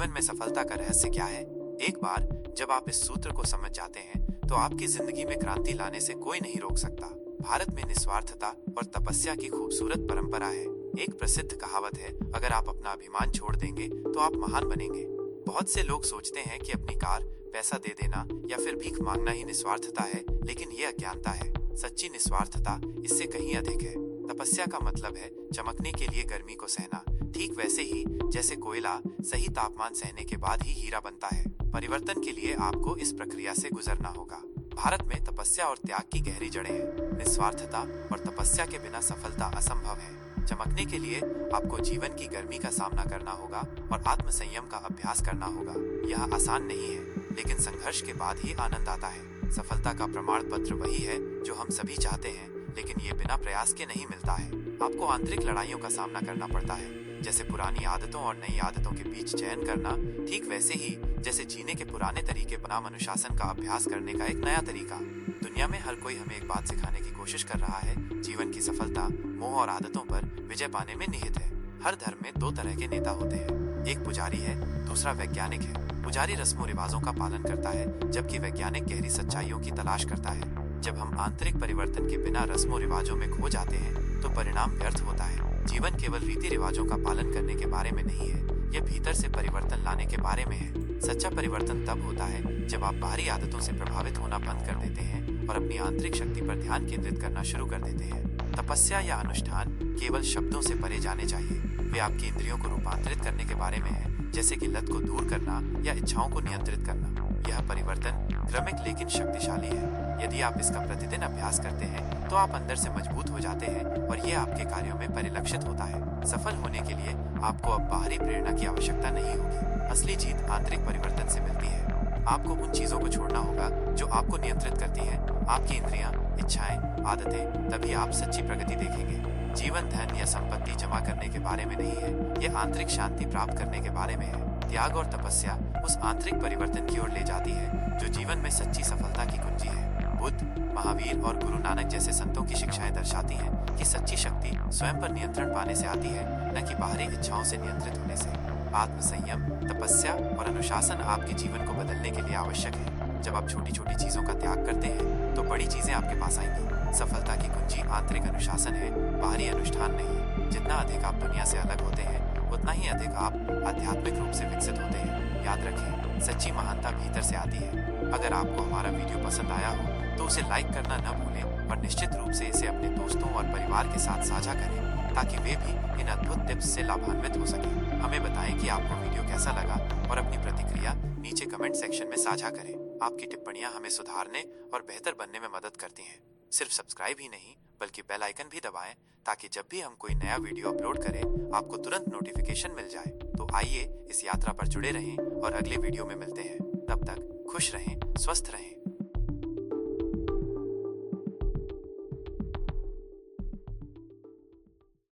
जीवन में सफलता का रहस्य क्या है? एक बार जब आप इस सूत्र को समझ जाते हैं तो आपकी जिंदगी में क्रांति लाने से कोई नहीं रोक सकता। भारत में निस्वार्थता और तपस्या की खूबसूरत परंपरा है। एक प्रसिद्ध कहावत है, अगर आप अपना अभिमान छोड़ देंगे तो आप महान बनेंगे। बहुत से लोग सोचते हैं कि अपनी कार, पैसा दे देना या फिर भीख मांगना ही निस्वार्थता है, लेकिन ये अज्ञानता है। सच्ची निस्वार्थता इससे कहीं अधिक है। तपस्या का मतलब है चमकने के लिए गर्मी को सहना, ठीक वैसे ही जैसे कोयला सही तापमान सहने के बाद ही हीरा बनता है। परिवर्तन के लिए आपको इस प्रक्रिया से गुजरना होगा। भारत में तपस्या और त्याग की गहरी जड़ें हैं। निस्वार्थता और तपस्या के बिना सफलता असंभव है। चमकने के लिए आपको जीवन की गर्मी का सामना करना होगा और आत्मसंयम का अभ्यास करना होगा। यह आसान नहीं है, लेकिन संघर्ष के बाद ही आनंद आता है। सफलता का प्रमाण पत्र वही है जो हम सभी चाहते हैं, लेकिन ये बिना प्रयास के नहीं मिलता है। आपको आंतरिक लड़ाइयों का सामना करना पड़ता है, जैसे पुरानी आदतों और नई आदतों के बीच चयन करना, ठीक वैसे ही जैसे जीने के पुराने तरीके बनाम अनुशासन का अभ्यास करने का एक नया तरीका। दुनिया में हर कोई हमें एक बात सिखाने की कोशिश कर रहा है, जीवन की सफलता मोह और आदतों पर विजय पाने में निहित है। हर धर्म में दो तरह के नेता होते हैं, एक पुजारी है, दूसरा वैज्ञानिक है। पुजारी रस्मों रिवाजों का पालन करता है, जबकि वैज्ञानिक गहरी सच्चाइयों की तलाश करता है। जब हम आंतरिक परिवर्तन के बिना रस्मों रिवाजों में खो जाते हैं तो परिणाम व्यर्थ होता है। जीवन केवल रीति रिवाजों का पालन करने के बारे में नहीं है, यह भीतर से परिवर्तन लाने के बारे में है। सच्चा परिवर्तन तब होता है जब आप बाहरी आदतों से प्रभावित होना बंद कर देते हैं और अपनी आंतरिक शक्ति पर ध्यान केंद्रित करना शुरू कर देते हैं। तपस्या या अनुष्ठान केवल शब्दों से परे जाने चाहिए। वे आपकी इंद्रियों को रूपांतरित करने के बारे में है, जैसे कि लत को दूर करना या इच्छाओं को नियंत्रित करना। यह परिवर्तन क्रमिक लेकिन शक्तिशाली है। यदि आप इसका प्रतिदिन अभ्यास करते हैं तो आप अंदर से मजबूत हो जाते हैं और ये आपके कार्यों में परिलक्षित होता है। सफल होने के लिए आपको अब बाहरी प्रेरणा की आवश्यकता नहीं होगी। असली जीत आंतरिक परिवर्तन से मिलती है। आपको उन चीजों को छोड़ना होगा जो आपको नियंत्रित करती हैं, आपकी इंद्रियां, इच्छाएं, आदतें। तभी आप सच्ची प्रगति देखेंगे। जीवन धन या संपत्ति जमा करने के बारे में नहीं है, यह आंतरिक शांति प्राप्त करने के बारे में है। त्याग और तपस्या उस आंतरिक परिवर्तन की ओर ले जाती है जो जीवन में सच्ची सफलता की कुंजी है। बुद्ध, महावीर और गुरु नानक जैसे संतों की शिक्षाएं दर्शाती हैं कि सच्ची शक्ति स्वयं पर नियंत्रण पाने से आती है, न कि बाहरी इच्छाओं से नियंत्रित होने से। आत्मसंयम, तपस्या और अनुशासन आपके जीवन को बदलने के लिए आवश्यक है। जब आप छोटी छोटी चीजों का त्याग करते हैं तो बड़ी चीजें आपके पास आएंगी। सफलता की कुंजी आंतरिक अनुशासन है, बाहरी अनुष्ठान नहीं। जितना अधिक आप दुनिया से अलग होते हैं, उतना ही अधिक आप आध्यात्मिक रूप से विकसित होते हैं। याद रखें, सच्ची महानता भीतर से आती है। अगर आपको हमारा वीडियो पसंद आया हो तो उसे लाइक करना न भूलें और निश्चित रूप से इसे अपने दोस्तों और परिवार के साथ साझा करें, ताकि वे भी इन अद्भुत टिप्स से लाभान्वित हो सकें। हमें बताएं कि आपको वीडियो कैसा लगा और अपनी प्रतिक्रिया नीचे कमेंट सेक्शन में साझा करें। आपकी टिप्पणियां हमें सुधारने और बेहतर बनने में मदद करती हैं। सिर्फ सब्सक्राइब ही नहीं, बल्कि बेल आइकन भी दबाएं, ताकि जब भी हम कोई नया वीडियो अपलोड करें आपको तुरंत नोटिफिकेशन मिल जाए। तो आइए इस यात्रा पर जुड़े रहें और अगले वीडियो में मिलते हैं। तब तक खुश रहें, स्वस्थ रहें